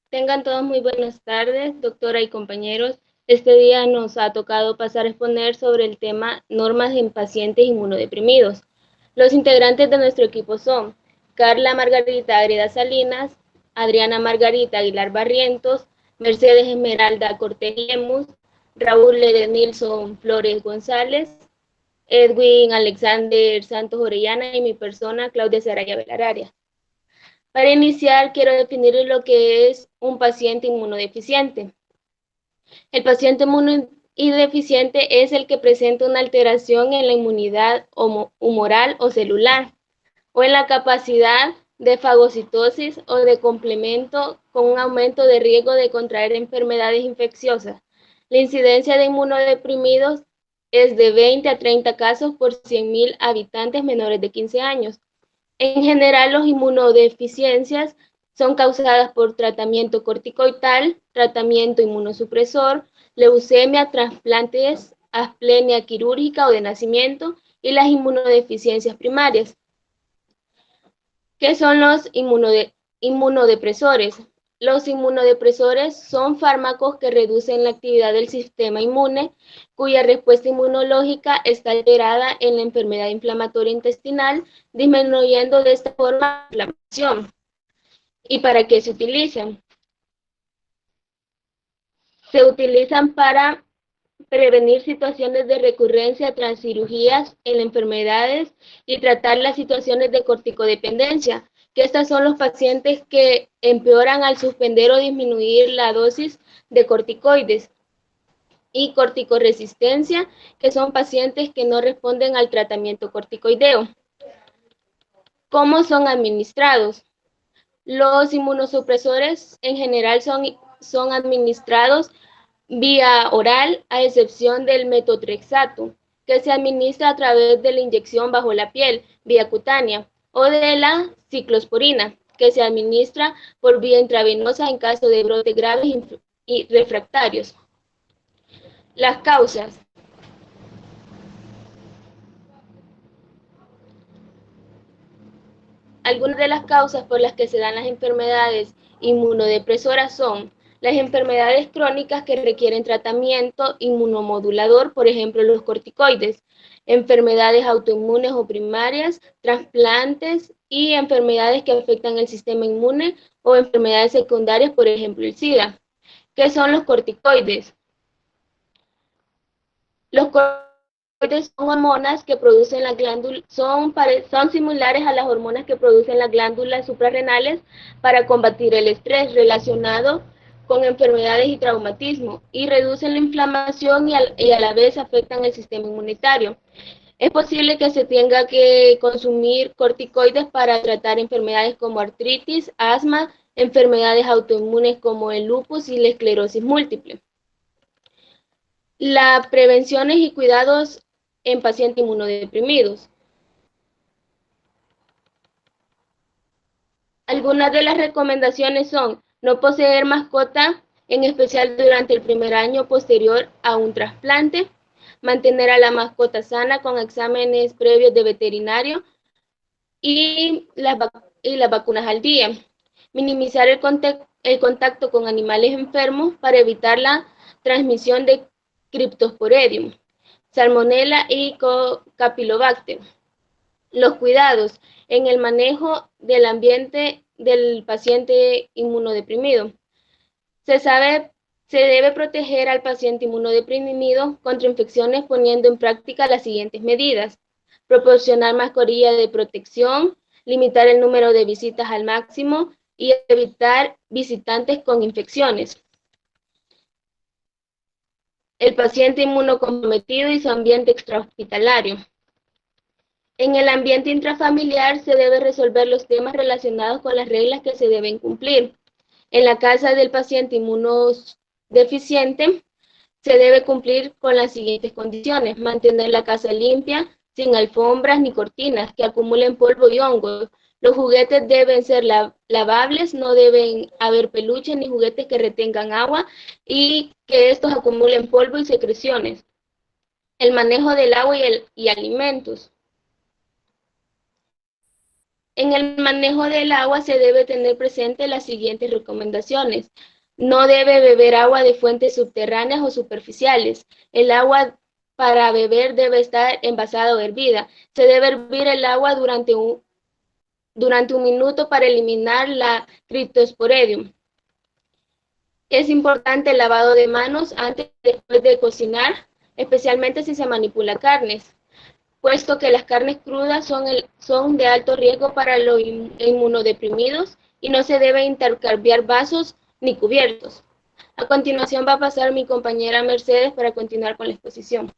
Tengan todos muy buenas tardes, doctora y compañeros. Este día nos ha tocado pasar a exponer sobre el tema normas en pacientes inmunodeprimidos. Los integrantes de nuestro equipo son Carla Margarita Agreda Salinas, Adriana Margarita Aguilar Barrientos, Mercedes Esmeralda Cortés Lemus, Raúl Edenilson Flores González, Edwin Alexander Santos Orellana y mi persona, Claudia Saraya Velararia. Para iniciar, quiero definir lo que es un paciente inmunodeficiente. El paciente inmunodeficiente es el que presenta una alteración en la inmunidad humoral o celular, o en la capacidad de fagocitosis o de complemento con un aumento de riesgo de contraer enfermedades infecciosas. La incidencia de inmunodeprimidos es de 20 a 30 casos por 100.000 habitantes menores de 15 años. En general, las inmunodeficiencias son causadas por tratamiento corticoidal, tratamiento inmunosupresor, leucemia, trasplantes, asplenia quirúrgica o de nacimiento y las inmunodeficiencias primarias. ¿Qué son los inmunodepresores? Los inmunodepresores son fármacos que reducen la actividad del sistema inmune, cuya respuesta inmunológica está alterada en la enfermedad inflamatoria intestinal, disminuyendo de esta forma la inflamación. ¿Y para qué se utilizan? Se utilizan para prevenir situaciones de recurrencia tras cirugías en enfermedades y tratar las situaciones de corticodependencia, que estas son los pacientes que empeoran al suspender o disminuir la dosis de corticoides, y corticoresistencia, que son pacientes que no responden al tratamiento corticoideo. ¿Cómo son administrados? Los inmunosupresores en general son administrados vía oral, a excepción del metotrexato, que se administra a través de la inyección bajo la piel, vía cutánea, o de la ciclosporina, que se administra por vía intravenosa en caso de brotes graves y refractarios. Las causas. Algunas de las causas por las que se dan las enfermedades inmunodepresoras son las enfermedades crónicas que requieren tratamiento inmunomodulador, por ejemplo, los corticoides, enfermedades autoinmunes o primarias, trasplantes y enfermedades que afectan el sistema inmune o enfermedades secundarias, por ejemplo, el SIDA. ¿Qué son los corticoides? Los corticoides son hormonas que producen las glándulas, son similares a las hormonas que producen las glándulas suprarrenales para combatir el estrés relacionado con enfermedades y traumatismo, y reducen la inflamación y a la vez afectan el sistema inmunitario. Es posible que se tenga que consumir corticoides para tratar enfermedades como artritis, asma, enfermedades autoinmunes como el lupus y la esclerosis múltiple. Las prevenciones y cuidados en pacientes inmunodeprimidos. Algunas de las recomendaciones son no poseer mascota, en especial durante el primer año posterior a un trasplante, mantener a la mascota sana con exámenes previos de veterinario y las vacunas al día, minimizar el contacto con animales enfermos para evitar la transmisión de Cryptosporidium, Salmonella y Campylobacter. Los cuidados en el manejo del ambiente del paciente inmunodeprimido. Se debe proteger al paciente inmunodeprimido contra infecciones poniendo en práctica las siguientes medidas: proporcionar mascarilla de protección, limitar el número de visitas al máximo y evitar visitantes con infecciones. El paciente inmunocomprometido y su ambiente extrahospitalario. En el ambiente intrafamiliar se debe resolver los temas relacionados con las reglas que se deben cumplir. En la casa del paciente inmunodeficiente se debe cumplir con las siguientes condiciones: mantener la casa limpia, sin alfombras ni cortinas que acumulen polvo y hongos. Los juguetes deben ser lavables, no deben haber peluches ni juguetes que retengan agua y que estos acumulen polvo y secreciones. El manejo del agua y alimentos. En el manejo del agua se debe tener presente las siguientes recomendaciones. No debe beber agua de fuentes subterráneas o superficiales. El agua para beber debe estar envasada o hervida. Se debe hervir el agua durante un minuto para eliminar la Cryptosporidium. Es importante el lavado de manos antes y después de cocinar, especialmente si se manipula carnes, puesto que las carnes crudas son de alto riesgo para los inmunodeprimidos y no se debe intercambiar vasos ni cubiertos. A continuación va a pasar mi compañera Mercedes para continuar con la exposición.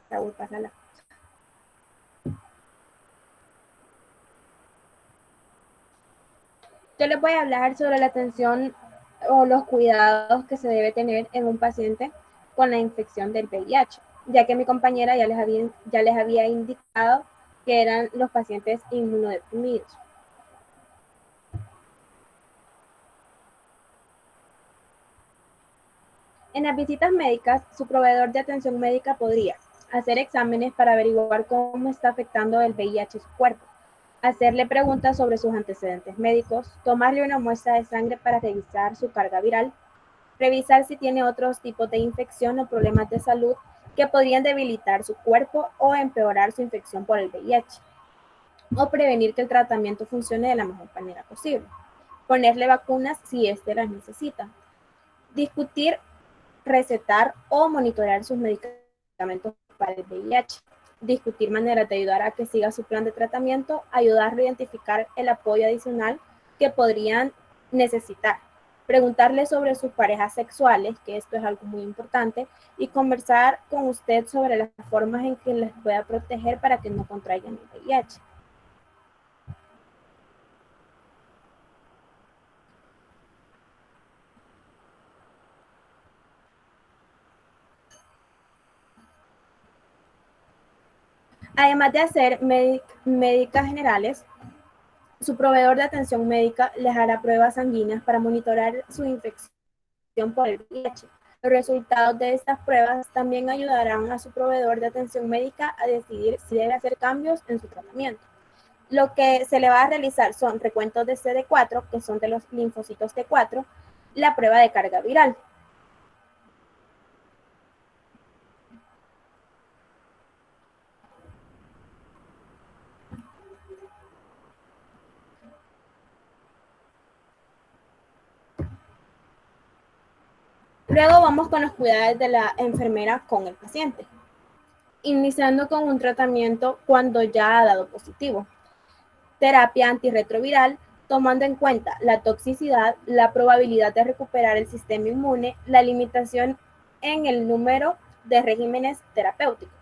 Raúl, pásala. Yo les voy a hablar sobre la atención o los cuidados que se debe tener en un paciente con la infección del VIH, ya que mi compañera ya les había indicado que eran los pacientes inmunodeprimidos. En las visitas médicas, su proveedor de atención médica podría hacer exámenes para averiguar cómo está afectando el VIH a su cuerpo, hacerle preguntas sobre sus antecedentes médicos, tomarle una muestra de sangre para revisar su carga viral, revisar si tiene otros tipos de infección o problemas de salud que podrían debilitar su cuerpo o empeorar su infección por el VIH, o prevenir que el tratamiento funcione de la mejor manera posible, ponerle vacunas si éste las necesita, discutir, recetar o monitorear sus medicamentos para el VIH, discutir maneras de ayudar a que siga su plan de tratamiento, ayudarle a identificar el apoyo adicional que podrían necesitar, preguntarle sobre sus parejas sexuales, que esto es algo muy importante, y conversar con usted sobre las formas en que les pueda proteger para que no contraigan el VIH. Además de hacer médicas generales, su proveedor de atención médica les hará pruebas sanguíneas para monitorear su infección por el VIH. Los resultados de estas pruebas también ayudarán a su proveedor de atención médica a decidir si debe hacer cambios en su tratamiento. Lo que se le va a realizar son recuentos de CD4, que son de los linfocitos T4, la prueba de carga viral. Luego vamos con los cuidados de la enfermera con el paciente, iniciando con un tratamiento cuando ya ha dado positivo. Terapia antirretroviral, tomando en cuenta la toxicidad, la probabilidad de recuperar el sistema inmune, la limitación en el número de regímenes terapéuticos.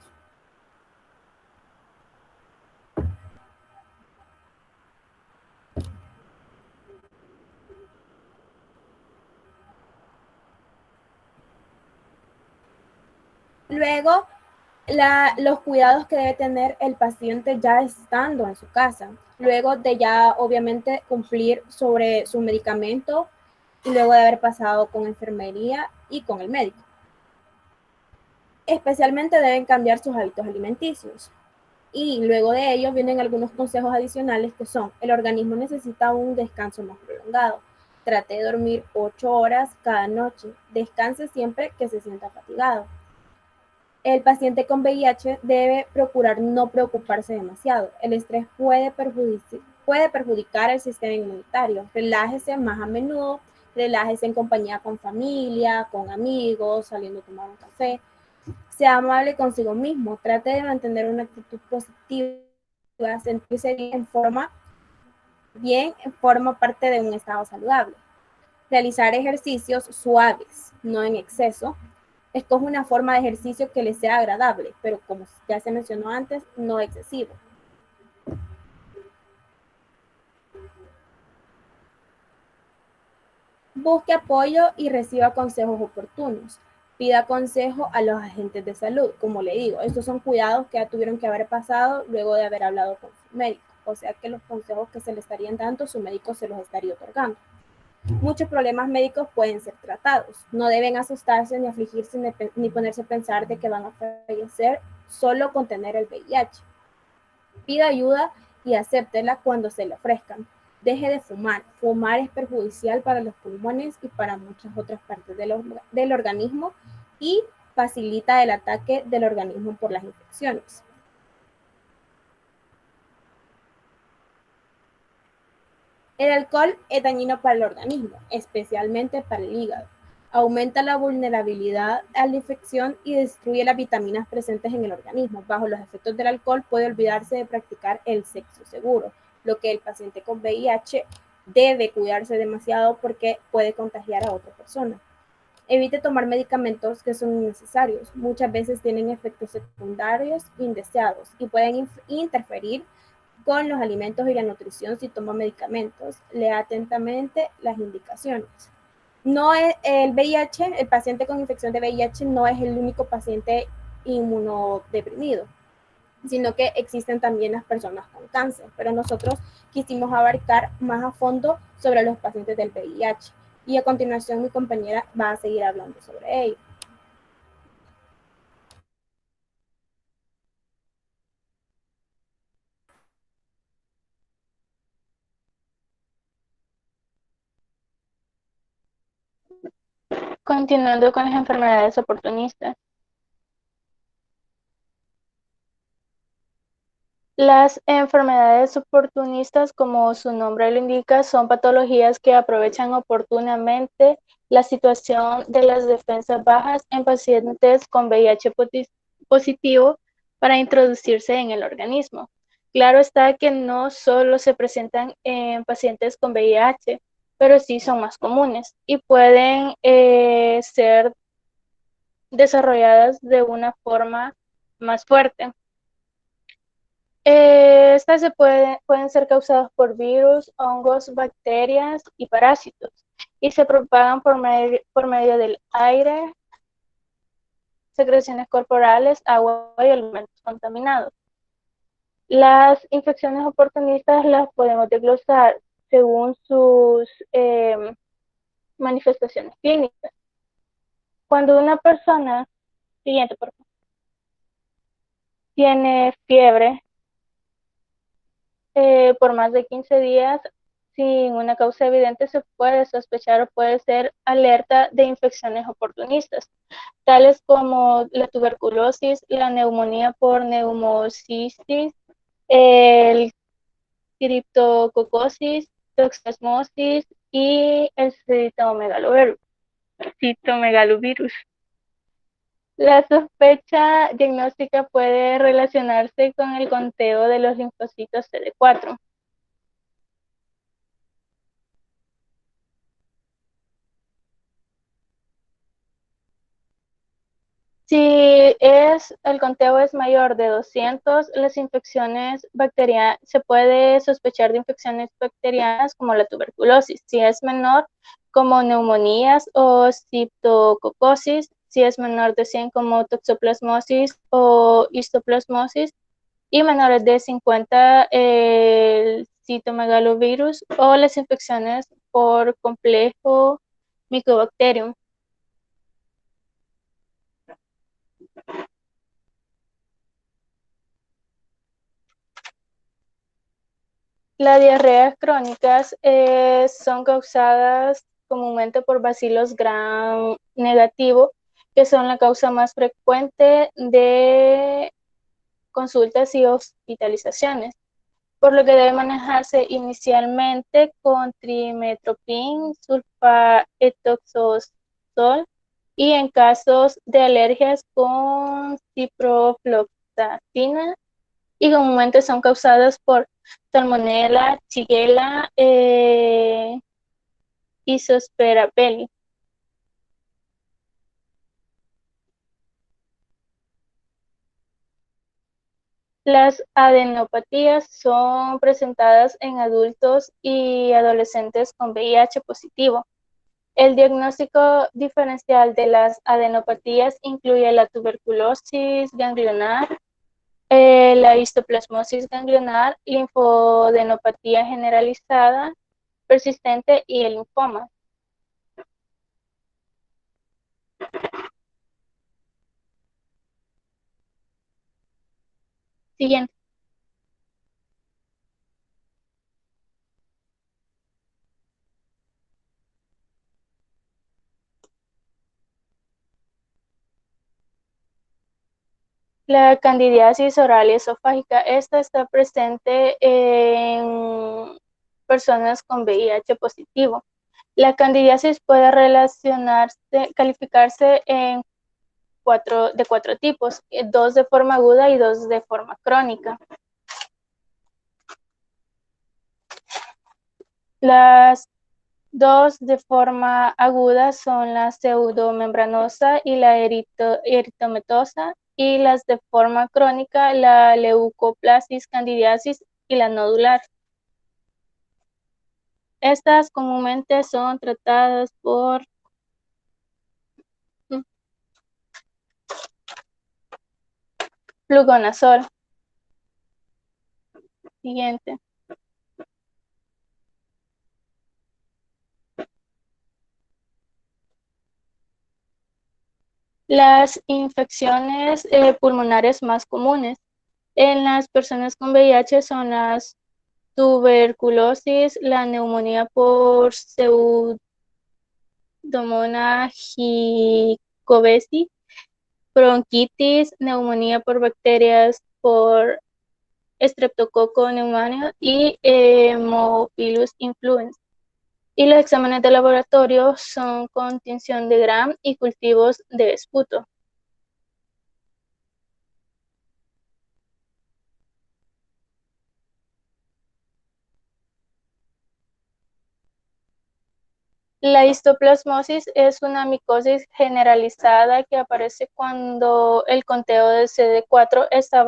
Luego, los cuidados que debe tener el paciente ya estando en su casa, luego de ya obviamente cumplir sobre su medicamento y luego de haber pasado con enfermería y con el médico. Especialmente deben cambiar sus hábitos alimenticios. Y luego de ello vienen algunos consejos adicionales que son: el organismo necesita un descanso más prolongado. Trate de dormir 8 horas cada noche. Descanse siempre que se sienta fatigado. El paciente con VIH debe procurar no preocuparse demasiado. El estrés puede perjudicar el sistema inmunitario. Relájese más a menudo, relájese en compañía con familia, con amigos, saliendo a tomar un café. Sea amable consigo mismo, trate de mantener una actitud positiva, sentirse bien forma parte de un estado saludable. Realizar ejercicios suaves, no en exceso. Escoge una forma de ejercicio que le sea agradable, pero como ya se mencionó antes, no excesivo. Busque apoyo y reciba consejos oportunos. Pida consejo a los agentes de salud. Como le digo, estos son cuidados que ya tuvieron que haber pasado luego de haber hablado con su médico. O sea que los consejos que se le estarían dando, su médico se los estaría otorgando. Muchos problemas médicos pueden ser tratados. No deben asustarse ni afligirse ni ponerse a pensar de que van a fallecer solo con tener el VIH. Pida ayuda y acéptela cuando se le ofrezcan. Deje de fumar. Fumar es perjudicial para los pulmones y para muchas otras partes del organismo y facilita el ataque del organismo por las infecciones. El alcohol es dañino para el organismo, especialmente para el hígado. Aumenta la vulnerabilidad a la infección y destruye las vitaminas presentes en el organismo. Bajo los efectos del alcohol puede olvidarse de practicar el sexo seguro, lo que el paciente con VIH debe cuidarse demasiado porque puede contagiar a otra persona. Evite tomar medicamentos que son innecesarios. Muchas veces tienen efectos secundarios indeseados y pueden interferir con los alimentos y la nutrición si toma medicamentos. Lea atentamente las indicaciones. No es el VIH, el paciente con infección de VIH no es el único paciente inmunodeprimido, sino que existen también las personas con cáncer, pero nosotros quisimos abarcar más a fondo sobre los pacientes del VIH y a continuación mi compañera va a seguir hablando sobre ello. Continuando con las enfermedades oportunistas. Las enfermedades oportunistas, como su nombre lo indica, son patologías que aprovechan oportunamente la situación de las defensas bajas en pacientes con VIH positivo para introducirse en el organismo. Claro está que no solo se presentan en pacientes con VIH, pero sí son más comunes y pueden ser desarrolladas de una forma más fuerte. Estas pueden ser causadas por virus, hongos, bacterias y parásitos y se propagan por medio del aire, secreciones corporales, agua y alimentos contaminados. Las infecciones oportunistas las podemos desglosar según sus manifestaciones clínicas. Cuando una persona, siguiente por favor, tiene fiebre, por más de 15 días sin una causa evidente, se puede sospechar o puede ser alerta de infecciones oportunistas, tales como la tuberculosis, la neumonía por neumocistis, el criptococosis, toxoplasmosis y el citomegalovirus. La sospecha diagnóstica puede relacionarse con el conteo de los linfocitos CD4. Si el conteo es mayor de 200, las infecciones bacterianas, se puede sospechar de infecciones bacterianas como la tuberculosis. Si es menor, como neumonías o citococosis. Si es menor de 100, como toxoplasmosis o histoplasmosis. Y menores de 50, el citomegalovirus o las infecciones por complejo Mycobacterium. Las diarreas crónicas son causadas comúnmente por bacilos gram negativo, que son la causa más frecuente de consultas y hospitalizaciones, por lo que debe manejarse inicialmente con trimetoprim, sulfaetoxazol y en casos de alergias con ciprofloxacina, y comúnmente son causadas por Salmonella, Shigella y Zoospora belli. Las adenopatías son presentadas en adultos y adolescentes con VIH positivo. El diagnóstico diferencial de las adenopatías incluye la tuberculosis ganglionar, la histoplasmosis ganglionar, linfoadenopatía generalizada persistente y el linfoma. Siguiente. La candidiasis oral y esofágica, esta está presente en personas con VIH positivo. La candidiasis puede calificarse en de cuatro tipos, dos de forma aguda y dos de forma crónica. Las dos de forma aguda son la pseudomembranosa y la eritomatosa, y las de forma crónica, la leucoplasis, candidiasis y la nodular. Estas comúnmente son tratadas por fluconazol. Siguiente. Las infecciones pulmonares más comunes en las personas con VIH son las tuberculosis, la neumonía por Pseudomonas jicoveyi, bronquitis, neumonía por bacterias por Streptococcus pneumoniae y Haemophilus influenza. Y los exámenes de laboratorio son con tinción de Gram y cultivos de esputo. La histoplasmosis es una micosis generalizada que aparece cuando el conteo de CD4 está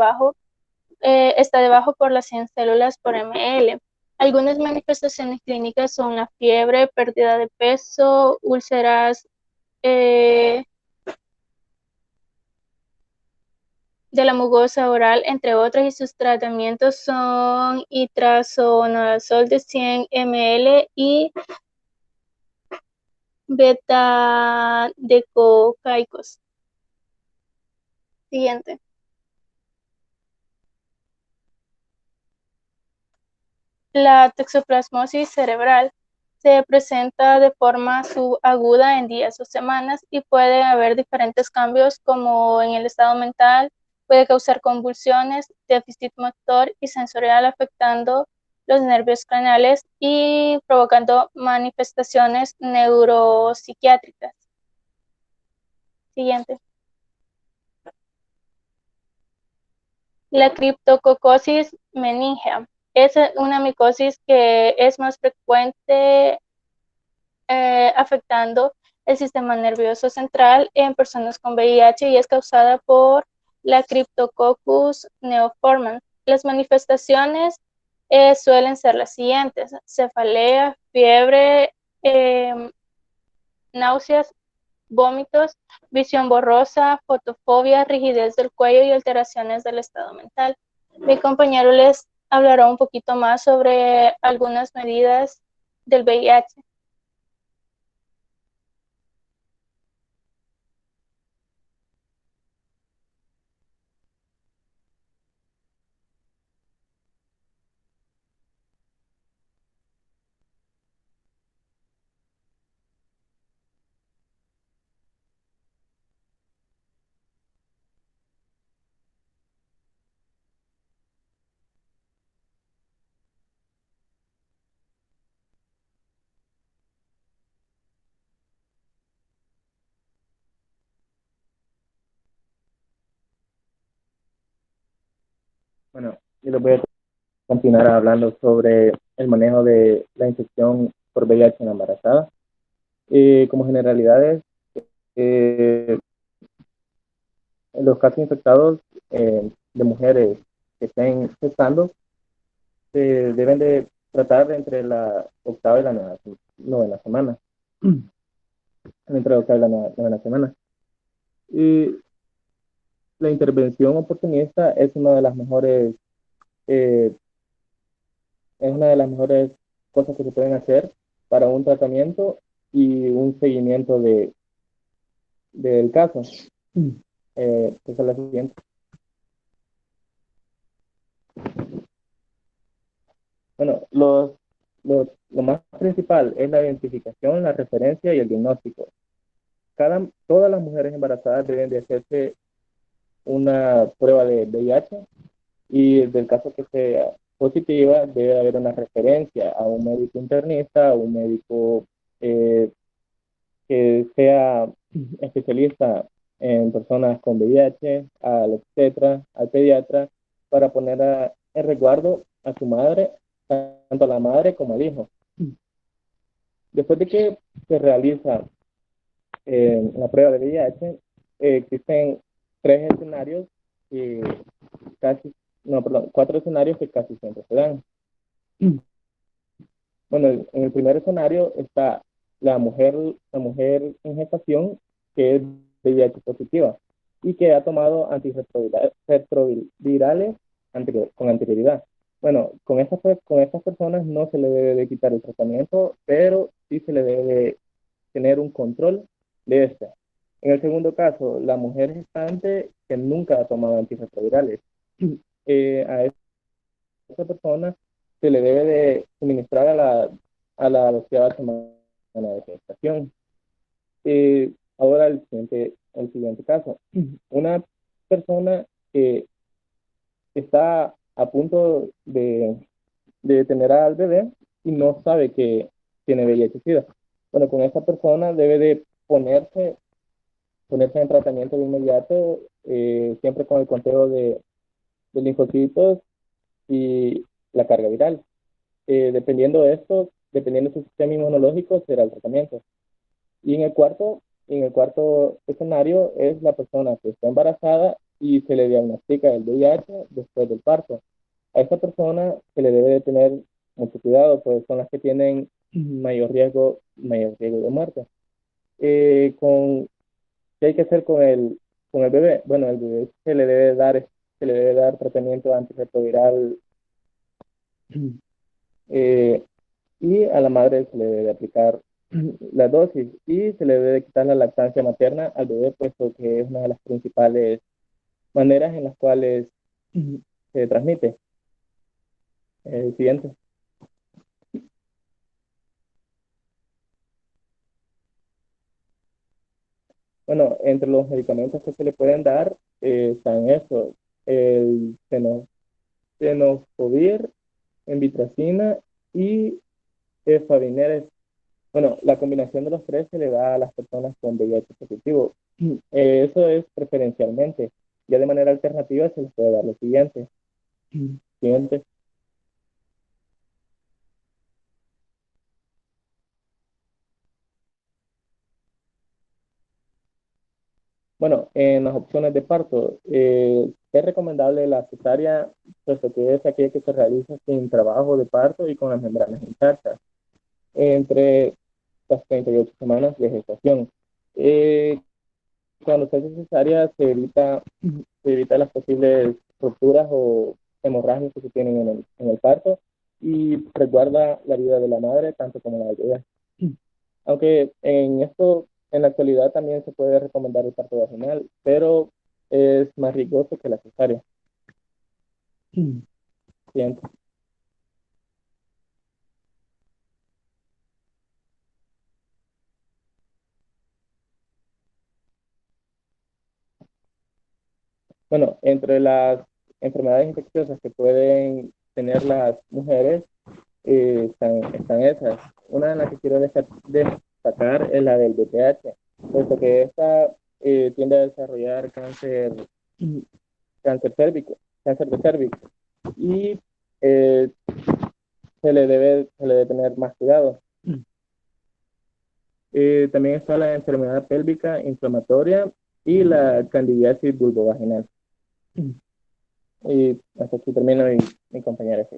debajo por las 100 células por ml. Algunas manifestaciones clínicas son la fiebre, pérdida de peso, úlceras de la mucosa oral, entre otras, y sus tratamientos son itraconazol de 100 ml y beta-decocaicos. Siguiente. La toxoplasmosis cerebral se presenta de forma subaguda en días o semanas y puede haber diferentes cambios como en el estado mental, puede causar convulsiones, déficit motor y sensorial afectando los nervios craneales y provocando manifestaciones neuropsiquiátricas. Siguiente. La criptococosis meningea es una micosis que es más frecuente afectando el sistema nervioso central en personas con VIH y es causada por la Cryptococcus neoformans. Las manifestaciones suelen ser las siguientes: cefalea, fiebre, náuseas, vómitos, visión borrosa, fotofobia, rigidez del cuello y alteraciones del estado mental. Mi compañero les hablará un poquito más sobre algunas medidas del VIH. Bueno, yo les voy a continuar hablando sobre el manejo de la infección por VIH en la embarazada. Como generalidades, eh, en los casos infectados de mujeres que estén gestando, se deben de tratar entre la octava y la novena semana. Entre la octava y la novena semana. Y la intervención oportunista eh, es una de las mejores cosas que se pueden hacer para un tratamiento y un seguimiento del caso. Esa es la siguiente. Bueno, lo más principal es la identificación, la referencia y el diagnóstico. Todas las mujeres embarazadas deben de hacerse una prueba de VIH y del caso que sea positiva debe haber una referencia a un médico internista, a un médico eh, que sea especialista en personas con VIH, al obstetra, al pediatra, para poner en resguardo a su madre, tanto a la madre como al hijo. Después de que se realiza la prueba de VIH, existen tres escenarios que casi, no, perdón, cuatro escenarios que casi siempre se dan. Bueno, en el primer escenario está la mujer en gestación que es VIH positiva y que ha tomado antirretrovirales con anterioridad. Bueno, con estas personas no se le debe de quitar el tratamiento, pero sí se le debe de tener un control de esta. En el segundo caso, la mujer gestante que nunca ha tomado antirretrovirales. A esa persona se le debe de suministrar a la 12ª semana de gestación. Ahora el siguiente caso. Una persona que está a punto de tener al bebé y no sabe que tiene VIH-Sida. Bueno, con esa persona debe de ponerse en tratamiento de inmediato, siempre con el conteo de linfocitos y la carga viral. Dependiendo de esto, dependiendo de su sistema inmunológico, será el tratamiento. Y en el cuarto escenario es la persona que está embarazada y se le diagnostica el VIH después del parto. A esta persona se le debe de tener mucho cuidado, pues son las que tienen mayor riesgo de muerte. ¿Qué hay que hacer con el bebé? Bueno, al bebé se le debe dar tratamiento antirretroviral eh, y a la madre se le debe aplicar la dosis y se le debe quitar la lactancia materna al bebé, puesto que es una de las principales maneras en las cuales se transmite. Siguiente. Bueno, entre los medicamentos que se le pueden dar están estos, el tenofovir, envitracina y favineres. Bueno, la combinación de los tres se le da a las personas con VIH positivo. Eso es preferencialmente. Ya de manera alternativa se les puede dar lo siguiente. Siguiente. Bueno, en las opciones de parto, es recomendable la cesárea, puesto que es aquella que se realiza sin trabajo de parto y con las membranas intactas, entre las 38 semanas de gestación. Eh, Cuando se hace cesárea se evita las posibles rupturas o hemorragias que se tienen en el parto y resguarda la vida de la madre tanto como la del bebé. Aunque en la actualidad también se puede recomendar el parto vaginal, pero es más riesgoso que la cesárea. Siguiente. Bueno, entre las enfermedades infecciosas que pueden tener las mujeres, están esas. Una de las que quiero destacar es la del BPH, puesto que esta tiende a desarrollar cáncer de cervix, y eh, se le debe tener más cuidado. También está la enfermedad pélvica inflamatoria y la candidiasis vulvovaginal. Y hasta aquí termino mi compañera. Sí.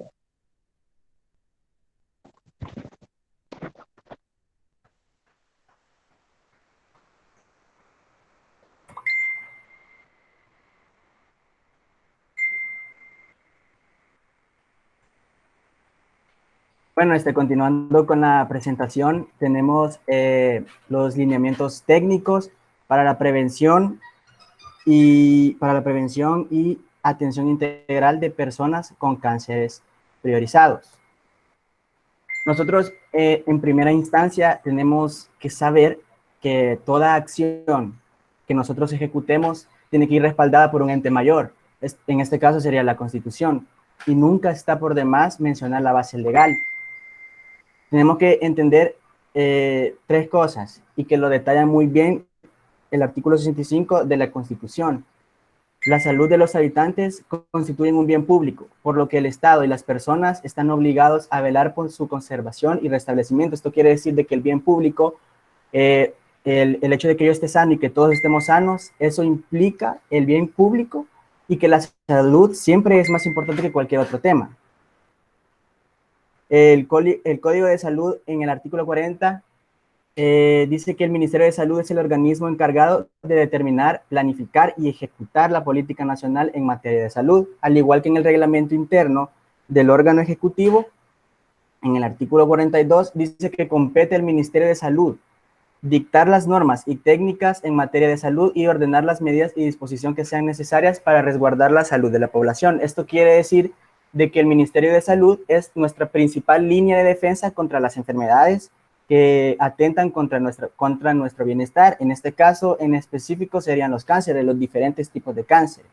Bueno, continuando con la presentación, tenemos los lineamientos técnicos para la prevención y atención integral de personas con cánceres priorizados. Nosotros en primera instancia tenemos que saber que toda acción que nosotros ejecutemos tiene que ir respaldada por un ente mayor. En este caso sería la Constitución. Y nunca está por demás mencionar la base legal. Tenemos que entender tres cosas y que lo detalla muy bien el artículo 65 de la Constitución. La salud de los habitantes constituyen un bien público, por lo que el Estado y las personas están obligados a velar por su conservación y restablecimiento. Esto quiere decir de que el bien público, el hecho de que yo esté sano y que todos estemos sanos, eso implica el bien público y que la salud siempre es más importante que cualquier otro tema. El Código de Salud en el artículo 40 dice que el Ministerio de Salud es el organismo encargado de determinar, planificar y ejecutar la política nacional en materia de salud, al igual que en el reglamento interno del órgano ejecutivo. En el artículo 42 dice que compete al Ministerio de Salud dictar las normas y técnicas en materia de salud y ordenar las medidas y disposición que sean necesarias para resguardar la salud de la población. Esto quiere decir de que el Ministerio de Salud es nuestra principal línea de defensa contra las enfermedades que atentan contra nuestro bienestar. En este caso, en específico, serían los cánceres, los diferentes tipos de cánceres.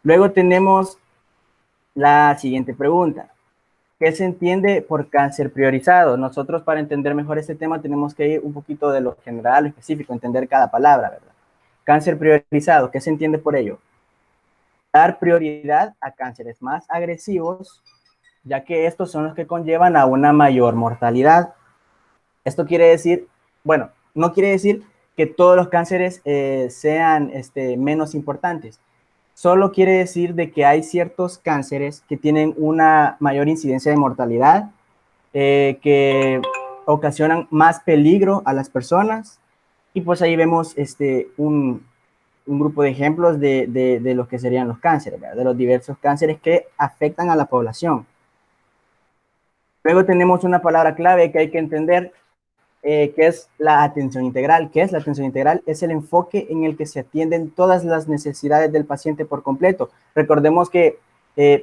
Luego tenemos la siguiente pregunta. ¿Qué se entiende por cáncer priorizado? Nosotros, para entender mejor este tema, tenemos que ir un poquito de lo general a lo específico, entender cada palabra, ¿verdad? Cáncer priorizado, ¿qué se entiende por ello? Dar prioridad a cánceres más agresivos, ya que estos son los que conllevan a una mayor mortalidad. Esto quiere decir, bueno, no quiere decir que todos los cánceres sean menos importantes. Solo quiere decir de que hay ciertos cánceres que tienen una mayor incidencia de mortalidad, que ocasionan más peligro a las personas. Y pues ahí vemos un grupo de ejemplos de lo que serían los cánceres, ¿verdad? De los diversos cánceres que afectan a la población. Luego tenemos una palabra clave que hay que entender, que es la atención integral. ¿Qué es la atención integral? Es el enfoque en el que se atienden todas las necesidades del paciente por completo. Recordemos que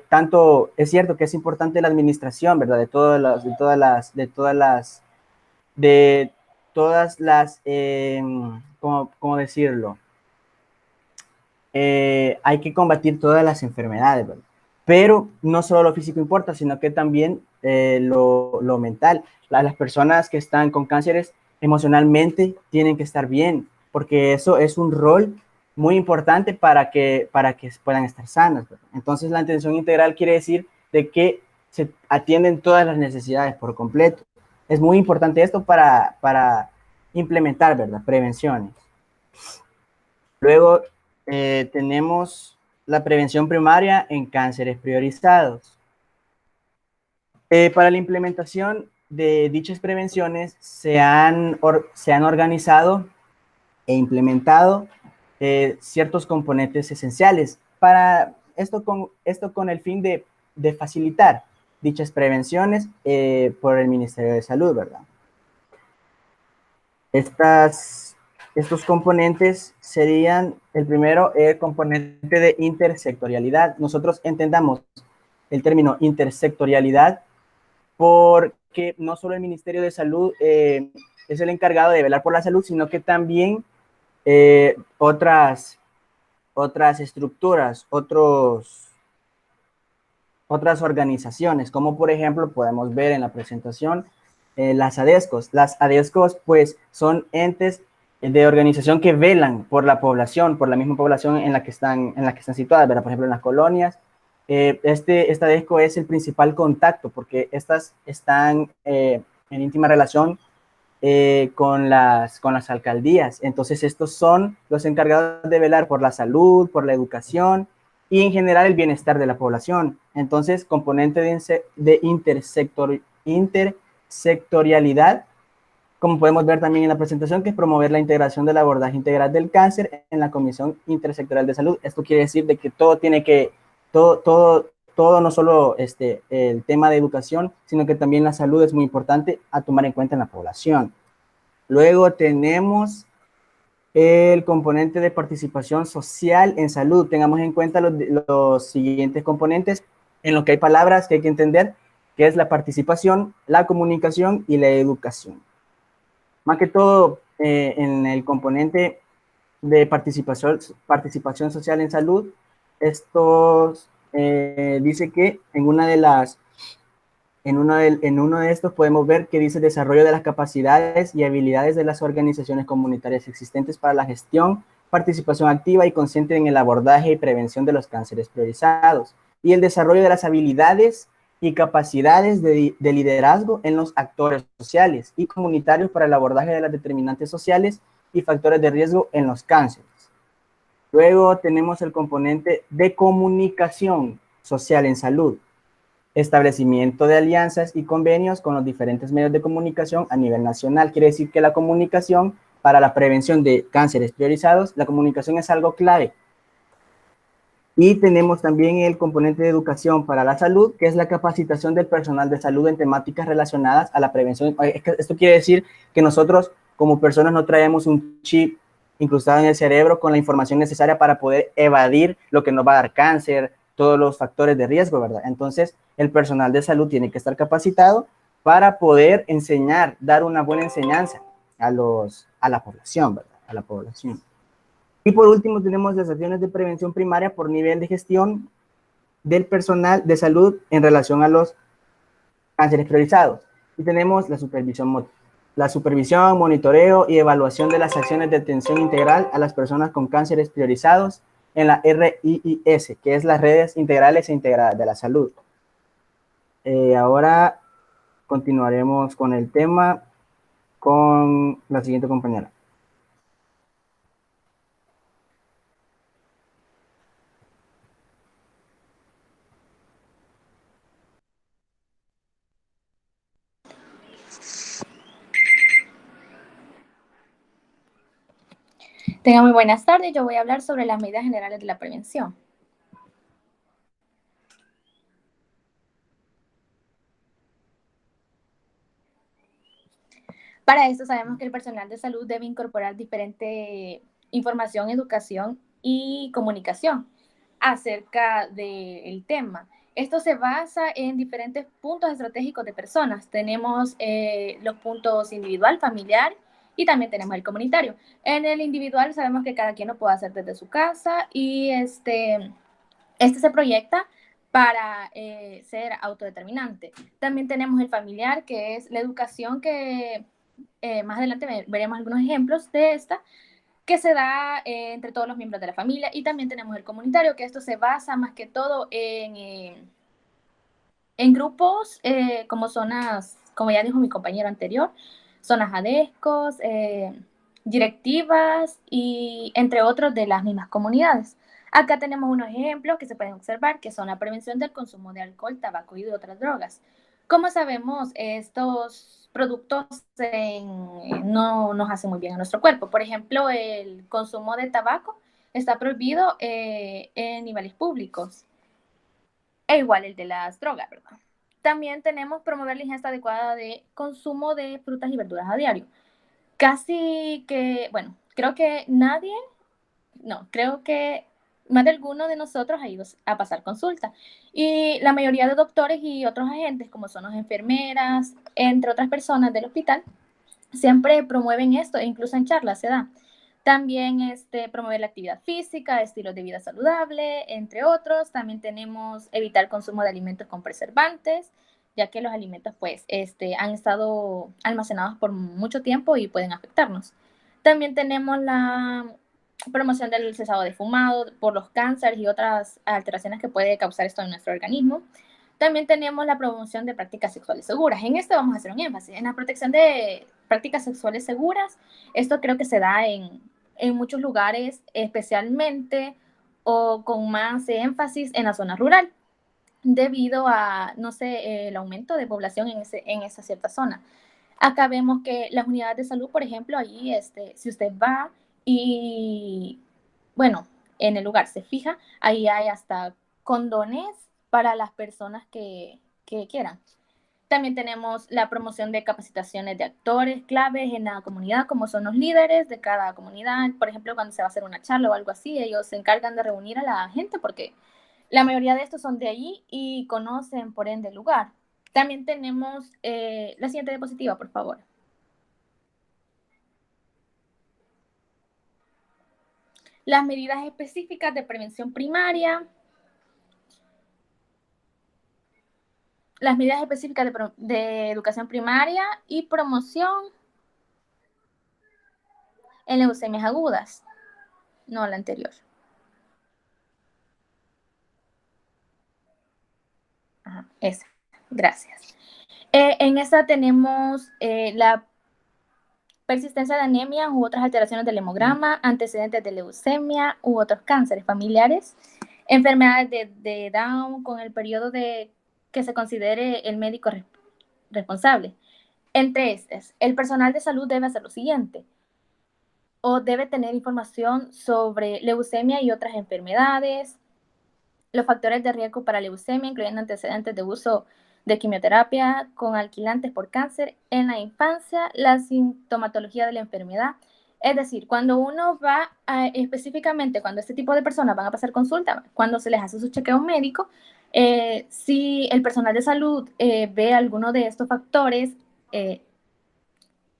tanto es cierto que es importante la administración, ¿verdad? De todas las, ¿cómo decirlo? Hay que combatir todas las enfermedades, ¿verdad? Pero no solo lo físico importa, sino que también lo mental. Las personas que están con cánceres emocionalmente tienen que estar bien, porque eso es un rol muy importante para que puedan estar sanas, ¿verdad? Entonces, la atención integral quiere decir de que se atienden todas las necesidades por completo. Es muy importante esto para implementar, ¿verdad? Prevenciones. Luego tenemos la prevención primaria en cánceres priorizados. Para la implementación de dichas prevenciones se han organizado e implementado ciertos componentes esenciales para esto con el fin de facilitar dichas prevenciones por el Ministerio de Salud, ¿verdad? Estos componentes serían, el primero, el componente de intersectorialidad. Nosotros entendamos el término intersectorialidad porque no solo el Ministerio de Salud es el encargado de velar por la salud, sino que también otras estructuras, otras organizaciones, como por ejemplo podemos ver en la presentación las ADESCOS. Las ADESCOS pues son entes de organización que velan por la población, por la misma población en la que están situadas, ¿verdad? Por ejemplo, en las colonias. Esta ADESCO es el principal contacto porque estas están en íntima relación con las alcaldías. Entonces, estos son los encargados de velar por la salud, por la educación y en general el bienestar de la población. Entonces, componente de intersectorialidad, como podemos ver también en la presentación, que es promover la integración del abordaje integral del cáncer en la Comisión Intersectorial de Salud. Esto quiere decir de que todo no solo el tema de educación, sino que también la salud es muy importante a tomar en cuenta en la población. Luego tenemos el componente de participación social en salud. Tengamos en cuenta los siguientes componentes, en los que hay palabras que hay que entender, que es la participación, la comunicación y la educación. Más que todo, en el componente de participación social en salud, estos dice que en uno de estos podemos ver que dice desarrollo de las capacidades y habilidades de las organizaciones comunitarias existentes para la gestión, participación activa y consciente en el abordaje y prevención de los cánceres priorizados, y el desarrollo de las habilidades y capacidades de liderazgo en los actores sociales y comunitarios para el abordaje de las determinantes sociales y factores de riesgo en los cánceres. Luego tenemos el componente de comunicación social en salud, establecimiento de alianzas y convenios con los diferentes medios de comunicación a nivel nacional. Quiere decir que la comunicación para la prevención de cánceres priorizados, la comunicación es algo clave. Y tenemos también el componente de educación para la salud, que es la capacitación del personal de salud en temáticas relacionadas a la prevención. Esto quiere decir que nosotros como personas no traemos un chip incrustado en el cerebro con la información necesaria para poder evadir lo que nos va a dar cáncer, todos los factores de riesgo, ¿verdad? Entonces, el personal de salud tiene que estar capacitado para poder enseñar, dar una buena enseñanza a la población, ¿verdad? A la población. Y por último, tenemos las acciones de prevención primaria por nivel de gestión del personal de salud en relación a los cánceres priorizados. Y tenemos la supervisión, monitoreo y evaluación de las acciones de atención integral a las personas con cánceres priorizados en la RIIS, que es las redes integrales e integradas de la salud. Ahora continuaremos con el tema con la siguiente compañera. Tengan muy buenas tardes. Yo voy a hablar sobre las medidas generales de la prevención. Para esto sabemos que el personal de salud debe incorporar diferente información, educación y comunicación acerca del tema. Esto se basa en diferentes puntos estratégicos de personas. Tenemos los puntos individual, familiar y también tenemos el comunitario. En el individual sabemos que cada quien lo puede hacer desde su casa y este se proyecta para ser autodeterminante. También tenemos el familiar, que es la educación que más adelante veremos algunos ejemplos de esta, que se da entre todos los miembros de la familia. Y también tenemos el comunitario, que esto se basa más que todo en grupos como zonas, como ya dijo mi compañero anterior, zonas ADESCOS, directivas y entre otros de las mismas comunidades. Acá tenemos unos ejemplos que se pueden observar, que son la prevención del consumo de alcohol, tabaco y de otras drogas. Como sabemos, estos productos no nos hacen muy bien a nuestro cuerpo. Por ejemplo, el consumo de tabaco está prohibido en niveles públicos. E igual el de las drogas, ¿verdad? También tenemos promover la ingesta adecuada de consumo de frutas y verduras a diario. Casi que, bueno, creo que más de alguno de nosotros ha ido a pasar consulta. Y la mayoría de doctores y otros agentes, como son las enfermeras, entre otras personas del hospital, siempre promueven esto, e incluso en charlas se da. También promover la actividad física, estilos de vida saludable, entre otros. También tenemos evitar el consumo de alimentos con preservantes, ya que los alimentos pues han estado almacenados por mucho tiempo y pueden afectarnos. También tenemos la promoción del cesado de fumado por los cánceres y otras alteraciones que puede causar esto en nuestro organismo. También tenemos la promoción de prácticas sexuales seguras. En esto vamos a hacer un énfasis. En la protección de prácticas sexuales seguras, esto creo que se da en muchos lugares, especialmente o con más énfasis en la zona rural, debido a, no sé, el aumento de población en esa cierta zona. Acá vemos que las unidades de salud, por ejemplo, ahí, si usted va y, bueno, en el lugar se fija, ahí hay hasta condones para las personas que quieran. También tenemos la promoción de capacitaciones de actores claves en la comunidad, como son los líderes de cada comunidad. Por ejemplo, cuando se va a hacer una charla o algo así, ellos se encargan de reunir a la gente porque la mayoría de estos son de allí y conocen por ende el lugar. También tenemos la siguiente diapositiva, por favor. Las medidas específicas de prevención primaria. Las medidas específicas de educación primaria y promoción en leucemias agudas. No, la anterior. Ajá, esa. Gracias. En esta tenemos la persistencia de anemia u otras alteraciones del hemograma, antecedentes de leucemia u otros cánceres familiares, enfermedades de Down con el periodo de que se considere el médico responsable. Entre estas, el personal de salud debe hacer lo siguiente: o debe tener información sobre leucemia y otras enfermedades, los factores de riesgo para leucemia, incluyendo antecedentes de uso de quimioterapia con alquilantes por cáncer en la infancia, la sintomatología de la enfermedad. Es decir, cuando uno va específicamente, cuando este tipo de personas van a pasar consulta, cuando se les hace su chequeo médico, si el personal de salud ve alguno de estos factores,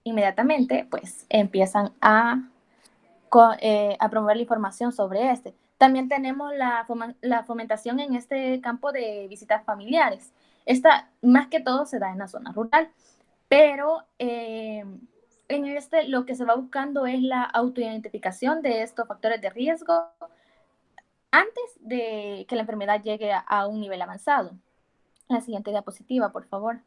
inmediatamente pues empiezan a promover la información sobre este. También tenemos la fomentación en este campo de visitas familiares. Esta más que todo se da en la zona rural, pero en este lo que se va buscando es la autoidentificación de estos factores de riesgo antes de que la enfermedad llegue a un nivel avanzado. La siguiente diapositiva, por favor.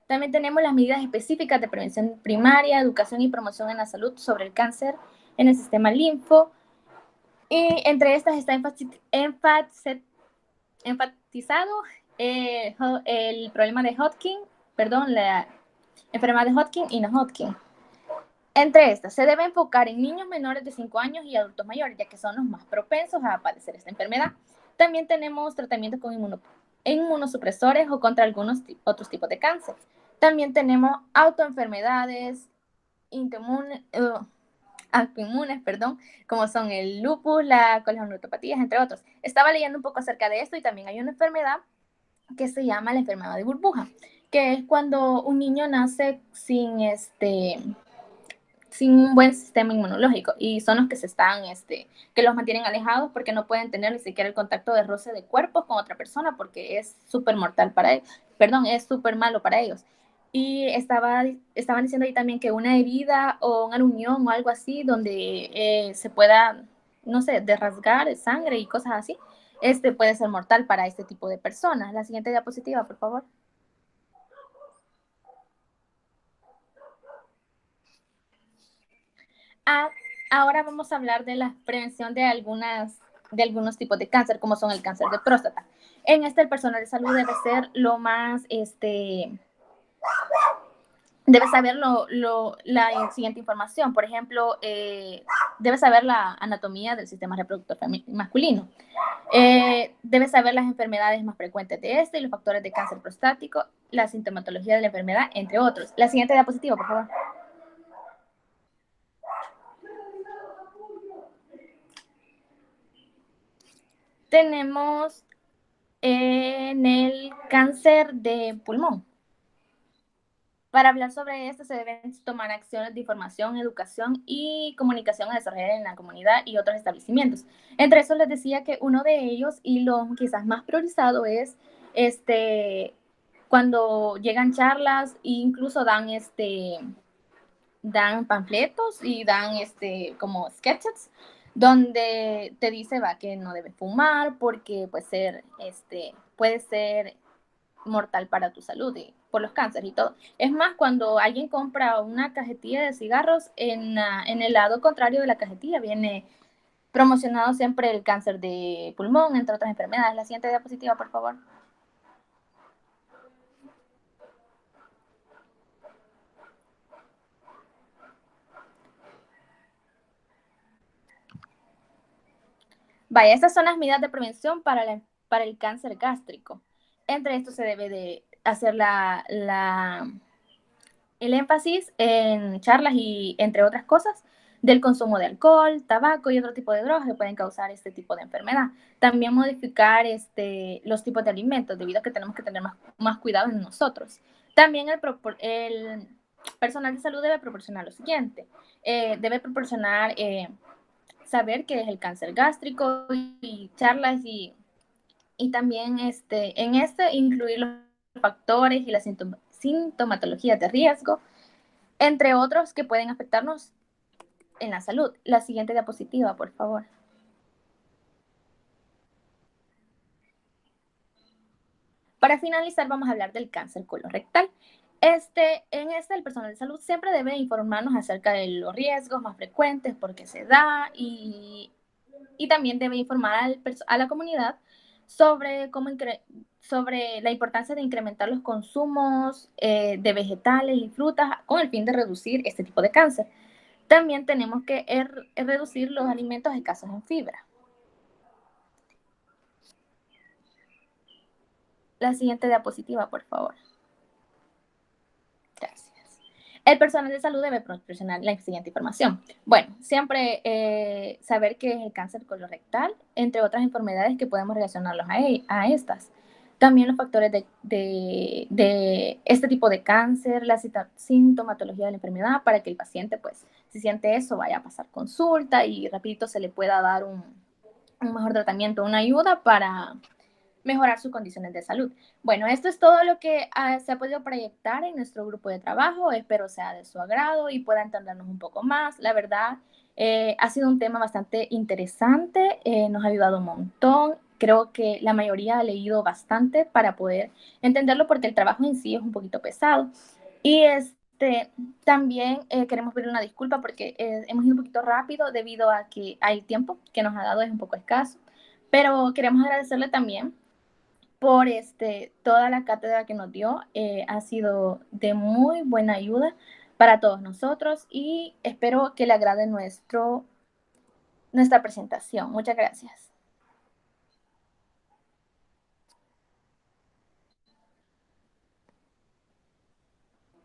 También tenemos las medidas específicas de prevención primaria, educación y promoción en la salud sobre el cáncer en el sistema linfo. Y entre estas está enfatizado el problema de Hodgkin, la enfermedad de Hodgkin y no Hodgkin. Entre estas, se debe enfocar en niños menores de 5 años y adultos mayores, ya que son los más propensos a padecer esta enfermedad. También tenemos tratamientos con inmunosupresores o contra algunos otros tipos de cáncer. También tenemos autoenfermedades autoinmunes, como son el lupus, la colineuropatías, entre otros. Estaba leyendo un poco acerca de esto y también hay una enfermedad que se llama la enfermedad de burbuja, que es cuando un niño nace sin un buen sistema inmunológico y son los que que los mantienen alejados porque no pueden tener ni siquiera el contacto de roce de cuerpos con otra persona porque es súper mortal para ellos, es súper malo para ellos. Y estaban diciendo ahí también que una herida o una unión o algo así donde se pueda, no sé, rasgar sangre y cosas así, puede ser mortal para este tipo de personas. La siguiente diapositiva, por favor. Ahora vamos a hablar de la prevención de algunos tipos de cáncer, como son el cáncer de próstata. En el personal de salud debe ser lo más, debe saber la siguiente información. Por ejemplo, debe saber la anatomía del sistema reproductor masculino. Debe saber las enfermedades más frecuentes de y los factores de cáncer prostático, la sintomatología de la enfermedad, entre otros. La siguiente diapositiva, por favor. Tenemos en el cáncer de pulmón. Para hablar sobre esto se deben tomar acciones de información, educación y comunicación a desarrollar en la comunidad y otros establecimientos. Entre eso les decía que uno de ellos y lo quizás más priorizado es cuando llegan charlas e incluso dan panfletos y dan como sketches donde te dice que no debes fumar porque puede ser mortal para tu salud y por los cánceres y todo. Es más, cuando alguien compra una cajetilla de cigarros, en el lado contrario de la cajetilla viene promocionado siempre el cáncer de pulmón, entre otras enfermedades. La siguiente diapositiva, por favor. Vaya, estas son las medidas de prevención para el cáncer gástrico. Entre esto se debe de hacer el énfasis en charlas y entre otras cosas del consumo de alcohol, tabaco y otro tipo de drogas que pueden causar este tipo de enfermedad. También modificar los tipos de alimentos, debido a que tenemos que tener más cuidado en nosotros. También el personal de salud debe proporcionar lo siguiente. Debe proporcionar saber qué es el cáncer gástrico y charlas y también incluir los factores y las sintomatologías de riesgo, entre otros que pueden afectarnos en la salud. La siguiente diapositiva, por favor. Para finalizar, vamos a hablar del cáncer colorectal. El personal de salud siempre debe informarnos acerca de los riesgos más frecuentes, por qué se da, y también debe informar a la comunidad sobre la importancia de incrementar los consumos de vegetales y frutas con el fin de reducir este tipo de cáncer. También tenemos que reducir los alimentos escasos en fibra. La siguiente diapositiva, por favor. Gracias. El personal de salud debe proporcionar la siguiente información. Bueno, siempre saber qué es el cáncer colorectal, entre otras enfermedades que podemos relacionarlos a estas. También los factores de este tipo de cáncer, la sintomatología de la enfermedad, para que el paciente, pues, si siente eso, vaya a pasar consulta y rapidito se le pueda dar un mejor tratamiento, una ayuda para mejorar sus condiciones de salud. Bueno, esto es todo lo que se ha podido proyectar en nuestro grupo de trabajo. Espero sea de su agrado y pueda entendernos un poco más. La verdad, ha sido un tema bastante interesante, nos ha ayudado un montón. Creo que la mayoría ha leído bastante para poder entenderlo, porque el trabajo en sí es un poquito pesado. Y también queremos pedir una disculpa porque hemos ido un poquito rápido debido a que el tiempo que nos ha dado es un poco escaso. Pero queremos agradecerle también por toda la cátedra que nos dio. Ha sido de muy buena ayuda para todos nosotros y espero que le agrade nuestra presentación. Muchas gracias.